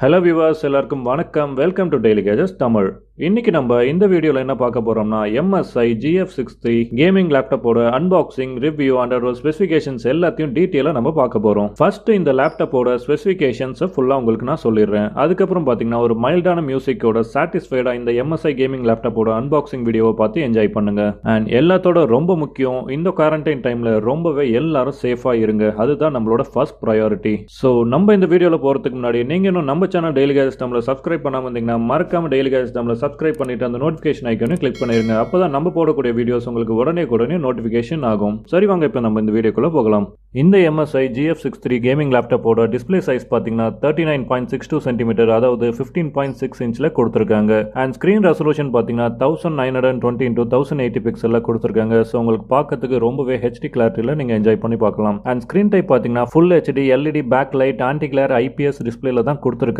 Hello viewers, எல்லாருக்கும் வணக்கம். Welcome to daily gadgets Tamil. இன்னைக்கு நம்ம இந்த வீடியோல என்ன பார்க்க போறோம்னா MSI Gf63 கேமிங் லேப்டாப்போட அன்பாக்சிங், ரிவ்யூ அண்ட் அதோட ஸ்பெசிஃபிகேஷன்ஸ் எல்லாத்தையும் டீடைலா நம்ம பார்க்க போறோம். ஃபர்ஸ்ட் இந்த லேப்டாப்போட ஸ்பெசிஃபிகேஷன்ஸ் ஃபுல்லா உங்களுக்கு நான் சொல்லிடுறேன். அதுக்கப்புறம் பாத்தீங்கன்னா ஒரு மைல்டான மியூசிக்கோட சாட்டிஸ்ஃபைடா இந்த MSI கேமிங் லேப்டாப்போட அன்பாக்சிங் வீடியோவை பார்த்து என்ஜாய் பண்ணுங்க. அண்ட் எல்லாத்தோட ரொம்ப முக்கியம், இந்த குவாரண்டைன் டைம்ல ரொம்பவே எல்லாரும் சேஃபா இருங்க. அதுதான் நம்மளோட ஃபர்ஸ்ட் ப்ரையாரிட்டி. ஸோ நம்ம இந்த வீடியோல போறதுக்கு முன்னாடி நீங்க இன்னும் நம்ம சேனல் டெய்லி கேஜெட்ஸ் தமிழை சப்ஸ்கிரைப் பண்ணாம இருந்தீங்கன்னா மறக்காம டெய்லி கேஜெட்ஸ் தமிழை சப்ஸ்கிரைப் பண்ணிட்டு அந்த நோட்டிஃபிகேஷன் ஐகானை கிளிக் பண்ணிருங்க. அப்பதான் நம்ம போடக்கூடிய வீடியோஸ் உங்களுக்கு உடனே நோட்டிஃபிகேஷன் ஆகும். சரி வாங்க இப்போ நம்ம இந்த வீடியோக்குள்ள போகலாம். இந்த MSI Gf63 கேமிங் லேப்டாப்போட டிஸ்பிளே சைஸ் பாத்தீங்கன்னா 39.62 சென்டிமீட்டர், அதாவது 15.6 இன்ச்ல கொடுத்திருக்காங்க. அண்ட் ஸ்கிரீன் ரெசல்யூஷன் பாத்தீங்கன்னா 1920 into 1080 பிக்சல்ல கொடுத்திருக்காங்க. ஸோ உங்களுக்கு பார்க்கறதுக்கு ரொம்பவே HD கிளாரிட்டியில நீங்க என்ஜாய் பண்ணி பார்க்கலாம். அண்ட் ஸ்கிரீன் டைப் பாத்தீங்கன்னா full HD LED back light anti glare IPS டிஸ்பிளேல தான் கொடுத்திருக்காங்க.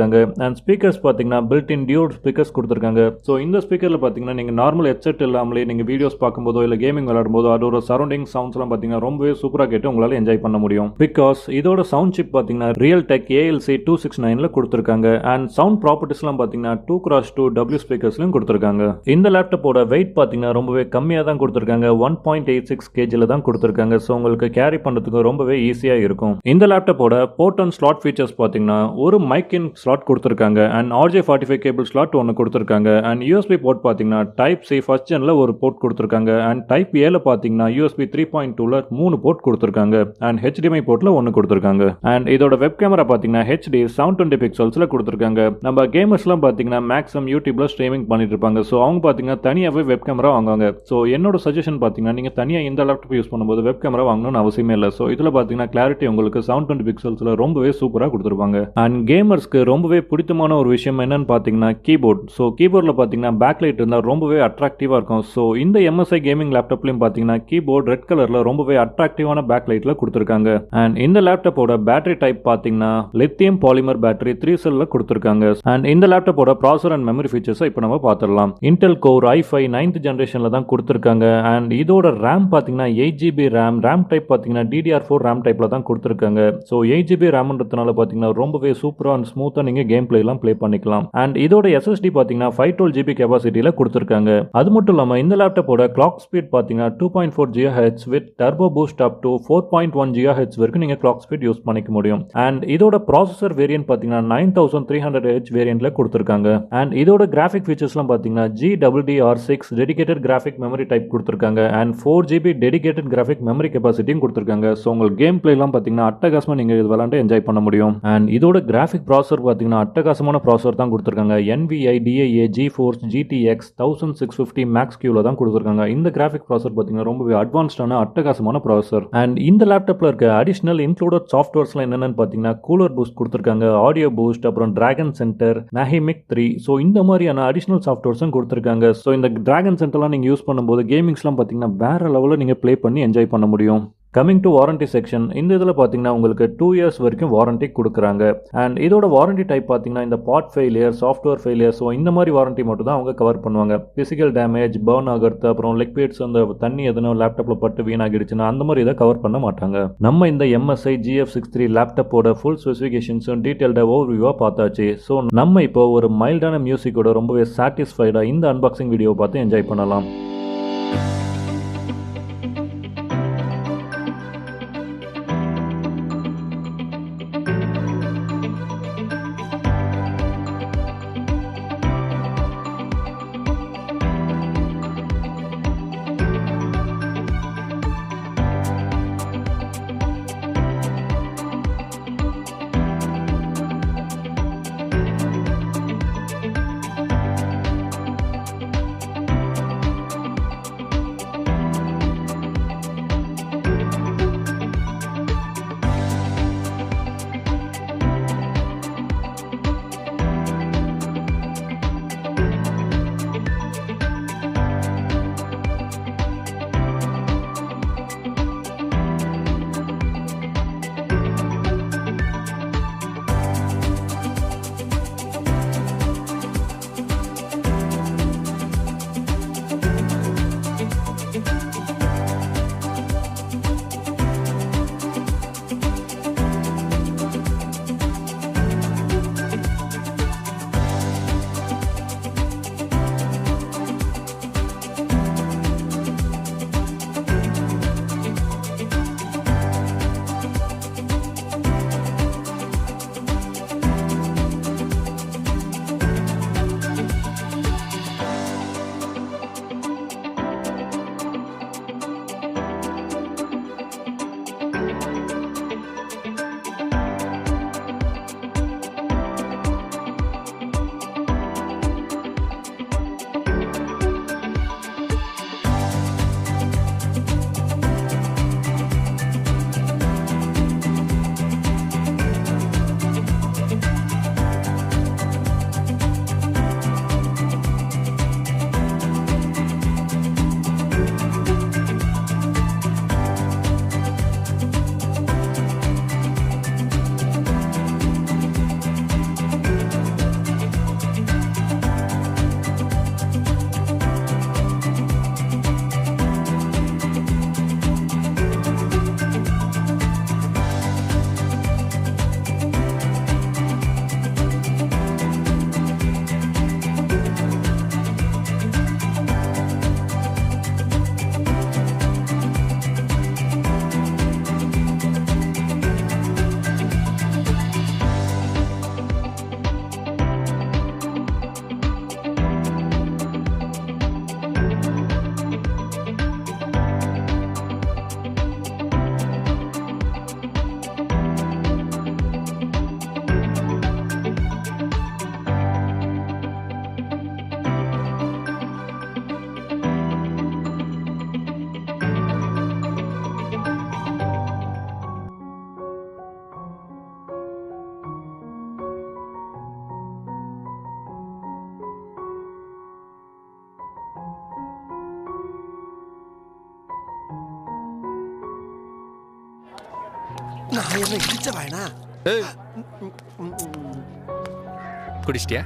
அண்ட் ஸ்பீக்கர்ஸ் பாத்தீங்கன்னா பில்ட் இன் டியூட் ஸ்பீக்கர்ஸ் கொடுத்திருக்காங்க. ஸோ இந்த ஸ்பீக்கர்ல பாத்தீங்கன்னா நீங்க நார்மல் ஹெட்செட் இல்லாமலே நீங்க வீடியோஸ் பார்க்கும்போதோ இல்ல கேமிங் விளையாடும் போதோ அதோட சரௌண்டிங் சவுண்ட்ஸ் எல்லாம் பாத்தீங்கன்னா ரொம்பவே சூப்பரா கேட்டு உங்களால என்ஜாய் பண்ண முடியும். பிகாஸ் இதோட சவுண்ட் சிப் பாத்தீங்கன்னா ரியல் டெக் ALC 269ல கொடுத்திருக்காங்க. அண்ட் சவுண்ட் ப்ராப்பர்ட்டிஸ் எல்லாம் பாத்தீங்கன்னா 2x2 W ஸ்பீக்கர்ஸ்லயும் கொடுத்திருக்காங்க. இந்த லேப்டாப்போட வெயிட் பாத்தீங்கன்னா ரொம்பவே கம்மியா தான் கொடுத்திருக்காங்க. 1.86 kgல தான் கொடுத்திருக்காங்க. ஸோ உங்களுக்கு கேரி பண்றதுக்கு ரொம்பவே ஈஸியா இருக்கும். இந்த லேப்டாப்போட போர்ட் அண்ட் ஸ்லாட் ஃபீச்சர்ஸ் பாத்தீங்கன்னா ஒரு மைக் இன் ஸ்லாட் கொடுத்திருக்காங்க. அண்ட் RJ45 கேபிள் ஸ்லாட் ஒன்னு கொடுத்திருக்காங்க. அண்ட் USB போர்ட் பாத்தீங்கன்னா டைப் C ஃபர்ஸ்ட் ஜென்ல ஒரு போர்ட் கொடுத்திருக்காங்க. அண்ட் டைப் Aல பாத்தீங்கன்னா USB 3.2ல 3 போர்ட் கொடுத்திருக்காங்க. அண்ட் HDMI போர்ட்ல ஒன்னு கொடுத்திருக்காங்க. அண்ட் இதோட வெப் கேமரா பாத்தீங்கன்னா HD 720 பிக்சல்ஸ்ல கொடுத்திருக்காங்க. நம்ம கேமர்ஸ்லாம் பாத்தீங்கன்னா மேக்ஸிமம் யூடியூப்ல ஸ்ட்ரீமிங் பண்ணிட்டு இருப்பாங்க. ஸோ அவங்க பாத்தீங்கன்னா தனியாவே வெப் கேமரா வாங்குவாங்க. ஸோ என்னோட சஜஷன் பாத்தீங்கன்னா நீங்க தனியா இந்த லேப்டாப் யூஸ் பண்ணும்போது வெப் கேமரா வாங்கணும்னு அவசியமே இல்லை. ஸோ இதுல பாத்தீங்கன்னா கிளாரிட்டி உங்களுக்கு 720 பிக்சல்ஸ்ல ரொம்பவே சூப்பரா கொடுத்திருப்பாங்க. அண்ட் கேமர்ஸ்க்கு ரொம்பவே பிடித்தமான ஒரு விஷயம் என்னன்னு பாத்தீங்கன்னா கீபோர்ட். ஸோ கீபோர்ட்ல பாத்தீங்கன்னா பேக் லைட் இருந்தா ரொம்பவே அட்ராக்டிவா இருக்கும். ஸோ இந்த MSI கேமிங் லேப்டாப்லயும் பாத்தீங்கன்னா கீபோர்ட் ரெட் கலர்ல ரொம்பவே அட்ராக்டிவான பேக் லைட்ல கொடுத்திருக்காங்க. அண்ட் இந்த லேப்டாப்போட பேட்டரி டைப் பாத்தீங்கன்னா லித்தியம் பாலிமர் பேட்டரி 3 செல்ல கொடுத்திருக்காங்க. அண்ட் இந்த லேப்டாப்போட ப்ராசஸர் அண்ட் மெமரி ஃபீச்சர்ஸ் இப்போ நம்ம பார்த்துடலாம். இன்டெல் கோர் i5 9th ஜெனரேஷன்ல தான் கொடுத்திருக்காங்க. அண்ட் இதோட RAM பாத்தீங்கன்னா 8GB RAM டைப் பாத்தீங்கன்னா DDR4 RAM டைப்ல தான் கொடுத்திருக்காங்க. ஸோ 8GB RAMன்றதுனால பாத்தீங்கன்னா ரொம்பவே சூப்பரா அண்ட் ஸ்மூத்தா நீங்க கேம் பிளே எல்லாம் ப்ளே பண்ணிக்கலாம். அண்ட் இதோட SSD பாத்தீங்கன்னா 512GB கெபாசிட்டியில கொடுத்திருக்காங்க. அது மட்டும் இல்லாம இந்த லேப்டாப்போட கிளாக் ஸ்பீட் பாத்தீங்கன்னா 2.4 GHz with turbo boost up to 4.1 GHz வரைக்கும் நீங்க கிளாக் ஸ்பீட் யூஸ் பண்ணிக்க முடியும். அண்ட் இதோட ப்ராசஸர் வேரியன்ட் பாத்தீங்கன்னா 9300H வேரியன்ட்ல கொடுத்திருக்காங்க. அண்ட் இதோட கிராஃபிக் ஃபீச்சர்ஸ்லாம் பாத்தீங்கன்னா GDDR6 dedicated graphic memory type கொடுத்திருக்காங்க. And 4GB dedicated graphic memory கெபாசிட்டியும் கொடுத்திருக்காங்க. ஸோ உங்களுக்கு கேம் பிளே எல்லாம் பாத்தீங்கன்னா அட்டகாசமா நீங்க இது விளையாண்டு என்ஜாய் பண்ண முடியும். அண்ட் இதோட கிராஃபிக் ப்ராசஸர் பாத்தீங்கன்னா அட்டகாசமான ப்ராசஸர் தான் கொடுத்திருக்காங்க. NVIDIA GeForce GTX 1650 Max Qல தான் கொடுத்திருக்காங்க. இந்த கிராஃபிக் ப்ராசஸர் பாத்தீங்கன்னா ரொம்பவே அட்வான்ஸ்டான அட்டகாசமான ப்ராசஸர். அண்ட் இந்த லேப்டாப்ல இருக்க அடிஷனல் இன்க்ளூடட் சாஃப்ட்வேர்ஸ்லாம் என்னன்னு பாத்தீங்கன்னா கூலர் பூஸ்ட் கொடுத்திருக்காங்க, ஆடியோ பூஸ்ட், அப்புறம் டிராகன் சென்டர், நாஹிமிக் 3. ஸோ இந்த மாதிரியான அடிஷனல் சாஃப்ட்வேர்ஸும் கொடுத்திருக்காங்க. ஸோ இந்த டிராகன் சென்டர்லாம் நீங்க யூஸ் பண்ணும்போது கேமிங்ஸ்லாம் பாத்தீங்கன்னா வேற லெவலில் நீங்க ப்ளே பண்ணி என்ஜாய் பண்ண முடியும். கமிங் டு வாரண்டி செக்ஷன், இந்த இதில் பார்த்தீங்கன்னா உங்களுக்கு 2 years வரைக்கும் வாரண்டி கொடுக்குறாங்க. அண்ட் இதோட வாரண்டி டைப் பார்த்தீங்கன்னா இந்த part failure, software failure, so இந்த மாதிரி வாரண்டி மட்டும் தான் அவங்க கவர் பண்ணுவாங்க. பிசிக்கல் டேமேஜ், பர்ன் ஆகிறது, அப்புறம் லிக்விட்ஸ், அந்த தண்ணி எதுனா லேப்டாப்பில் பட்டு வீணாகிடுச்சுன்னா அந்த மாதிரி இதை கவர் பண்ண மாட்டாங்க. நம்ம இந்த MSI Gf63 லேப்டாப்போட ஃபுல் ஸ்பெசிஃபிகேஷன்ஸும் டீட்டெயில்டாக ஓவர்வியூவாக பார்த்தாச்சு. ஸோ நம்ம இப்போ ஒரு மைல்டான மியூசிக்கோட ரொம்பவே சாட்டிஸ்ஃபைடாக இந்த அன்பாக்சிங் வீடியோ பார்த்து என்ஜாய் பண்ணலாம். நான் என்ன இடிச்ச வாயனா? குடிச்சிட்டியா?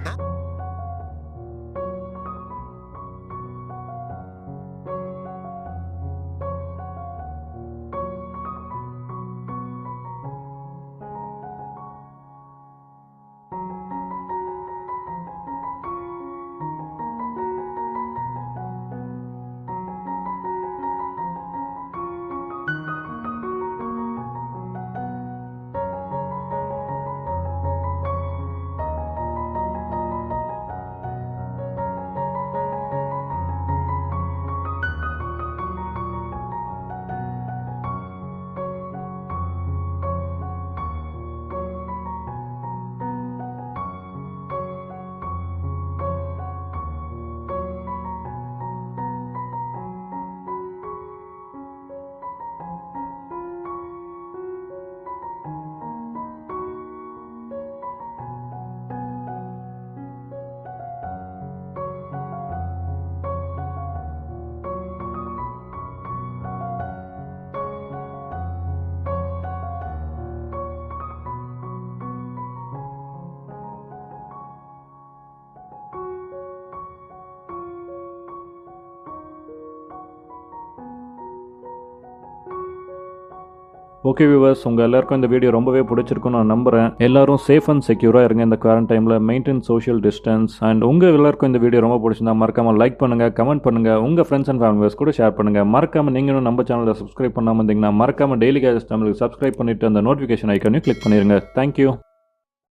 ஓகே வியூவர்ஸ், உங்கள் எல்லாருக்கும் இந்த வீடியோ ரொம்பவே பிடிச்சிருக்குன்னு நான் நம்புகிறேன். எல்லாரும் சேஃப் அண்ட் செக்யூராக இருங்க இந்த குவாரண்டைனில். Maintain social distance. அண்ட் உங்கள் எல்லாருக்கும் இந்த வீடியோ ரொம்ப பிடிச்சிருந்தா மறக்காமல் லைக் பண்ணுங்கள், கமெண்ட் பண்ணுங்கள், உங்கள் ஃப்ரெண்ட்ஸ் அண்ட் ஃபேமிலிஸ் கூட ஷேர் பண்ணுங்கள். மறக்காமல் நீங்களும் நம்ம சேனலில் சப்ஸ்கிரைப் பண்ணாமல் இருந்தீங்கன்னா மறக்காமல் டெய்லி கேஜெட்ஸ் தமிழுக்கு சப்ஸ்கிரைப் பண்ணிவிட்டு அந்த நோட்டிஃபிகேஷன் ஐக்கானையும் கிளிக் பண்ணிடுங்க. தேங்க்யூ.